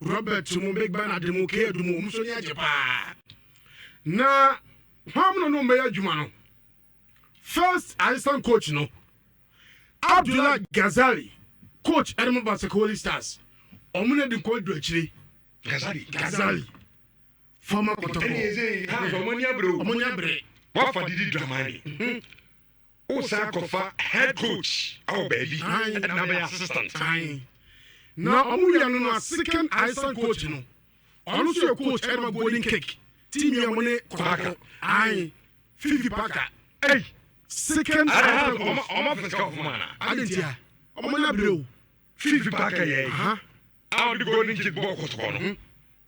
Robert mo big ban ademo ke adumo mo so nya jepa na hamno no meya adwuma no first assistant coach no Abdullah Ghazali coach Edmond Basekoli Stars omune di ko do akire Ghazali former Kotoko omonya bre what for did Dramani Osa Kofa head coach our baby and another assistant na omuya no second assistant coach no onu so coach Edmond Golden Cake team ya mone Kotoko ai Fifi Parker hey second assistant coach adentia omonya bre o Fifi Parker yeah the Golden Cake ball Kotoko no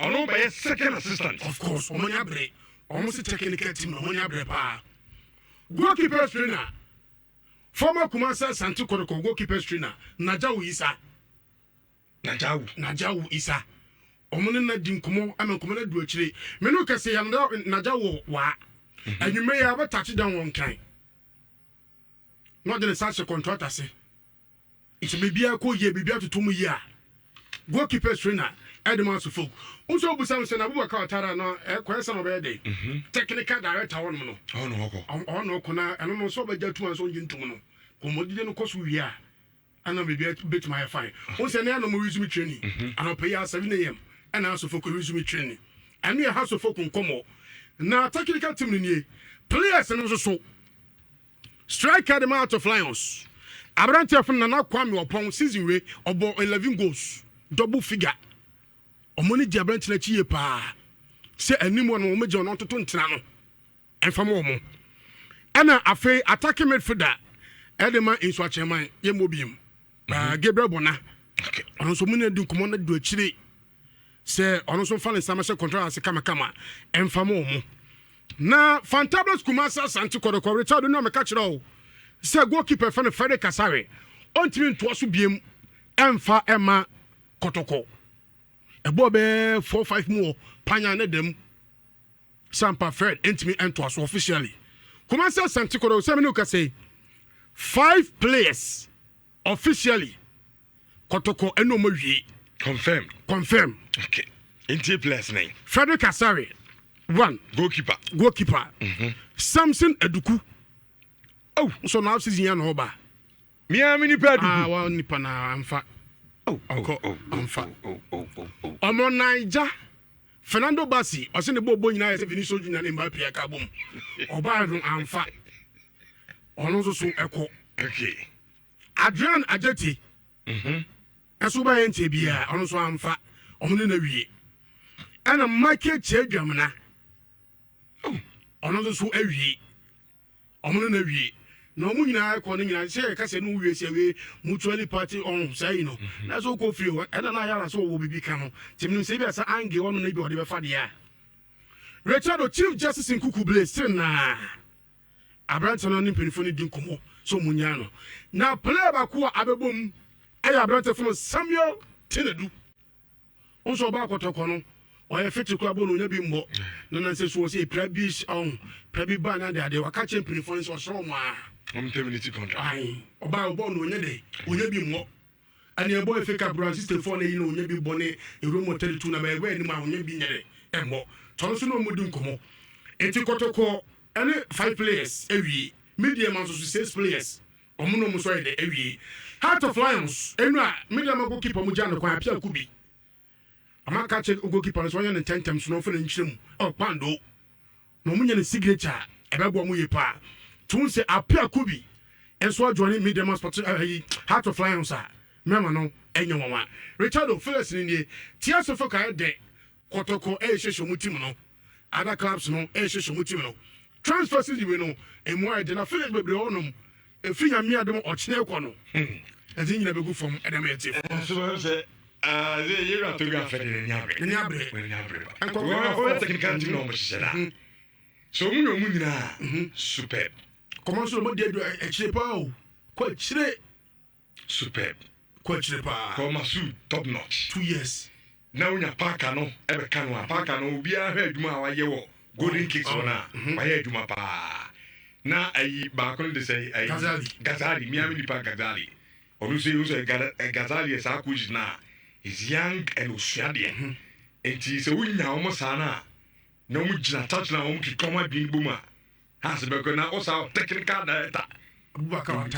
ono by second assistant of course omonya bre almost technical team omonya bre pa goalkeeper trainer former Kumasa Santi Kotoko goalkeeper trainer Najawu Isa omune na di nkomo amenkomo na du akire me no kase ya Najawu wa anwume ya ba touch down won kan no de such contract say it be bia ko ye bibia totomu ye a goalkeeper trainer Edman Sufuk unso busam se na Abubakar Otara no kwesa no be dey technical director won no ono ko na eno no so ba jatuma so njintum no komodide no koso wi a ana bibia bet my fine unse na no mo resume training ana pay ya 7 am ana Sufuk resume training and ya House of Folk nkomo na technical team ni players no so striker the Mount of Lions Abrante fun na Kwame Opon season we obo 11 goals double figure omoni di Abrante na chiye pa se animo no omeje no toto ntena no enfam omo ana afei attacking midfielder Edema inso acheman ye mobiem Gabriel Bona ono so mune di nkomo na do akire se ono so fa ne samashe contract ase kama enfam omo na Fantabulous Kumasa Santi Kotoko Richard no me catch o se goalkeeper fa ne Frederick Kasare ontimi nto so biem emfa ema Kotoko ebo be 4-5 more panya ne dem Sampa Fred entimi ento so officially Kumasa Santi Kotoko se me no ka say 5 players officially Kotoko eno mo wie confirm okay inti players name Frederick Kasare 1 goalkeeper Samson Eduku oh so now season ya no ba mini padu wa nipa na amfa amfa omo Naija Fernando Bassi o se ne bobo nyina ya se Vinicius Junior ne Mbappe ya ka bom oba ru amfa ono so eko okay Adrian Ajeti eso ba ente bia ono so amfa omo na wie ana Michael Chedwamna ono so awie omo na wie no mu nyina ko no nyina se ka se no wie se we mutually party on say no na so ko free e na ya so wo bibi ka no tim se bia sa ange ono na bi ode be fa de ya Richard Chief Justice Nkuku Blaze na Abrante no mpinfo ni din komo so munya no na player ba ko abebom e Abrante from Samuel Tinedu onso ba Kotoko no oye fit ko abo no nya bi mbo na nse so say prebish prebi ban na de waka champion for so so mo a community contract ai oba no nya de onya bi mbo ani ebo efeka Brazil state for na yi no onya bi bone eromo 32 na ba egwa ni ma onya bi nyere embo to so no mudi nkomo enti Kotoko any 5 players ewie medium and 6 players omuno mo so de ewie Heart of Lions enu a medium goalkeeper mu jano kwa apia kubi amaka che goalkeeper so nya ne 10 times no for nchirem pando no munya ne signature ebebo mu yepa tun se apia kubi enso join medium sport Heart of Lions a mema no enye wonwa Richard Phillips ni tia so for ka de Kotoko ehwehwe mu team no other clubs no ehwehwe mu team no transfer season we no emu ade na Phillips bebre onom efinya mi adem ochine ko no ezi nyina begu from edem yete so say ze yira to ga fede ni abre enko technical team no mo shira so mu no mu nyina superb comment so mo de do e pa o ko chire superb ko chire pa ko masu top notch 2 years na unya Parker no ebe kan wa Parker no obi a hwa adwuma wa ye wo Golden Kicks ona wa ye adwuma pa na ayi ba ko de say ayi Ghazali Miami ni pa Ghazali onu say Ghazali esa ko jina is young and usuade enti se wunya omo sana na omo gina touch na omo kikoma bi buma has be ko na osa technical director Abubakar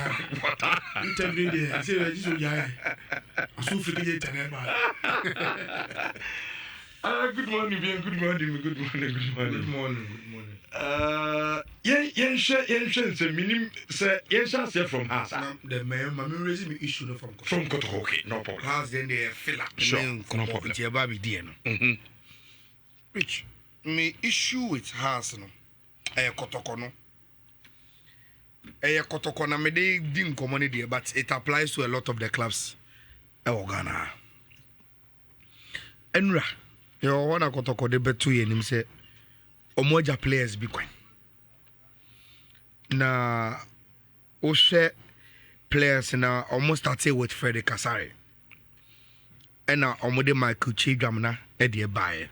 Wata interview there say we just ya aso friki internet ba good morning bien good morning yen se minim se yen say from house the man raise me issue no from Kotoko. Okay, no problem. house then they fill up Sure, no problem. It's about be no which me issue with house no Kotoko no Kotoko na me dey din common there but it applies to a lot of the clubs Ghana Enra you wanna Kotoko de betu ye nim say omoja players bi kwan na o share players na almost started with Freddie Kasari and omode Michael Chidwam na e de bae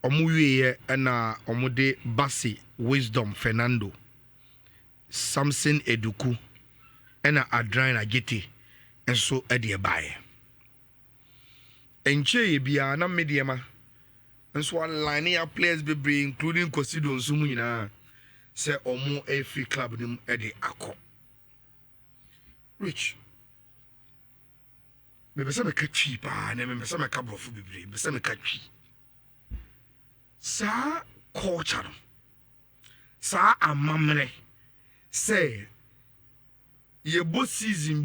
omu wiye na omode Basi Wisdom Fernando Samson Eduku and Adrian Agiti and so e de bae enche bia na mediema and so line up players be including Kosido Nsumu nyina say omo every club nim e de akọ Rich me be say me ka twi pa na me be say me ka brofu bebre be say me ka twi sa culture sa amamre say ye bo season bi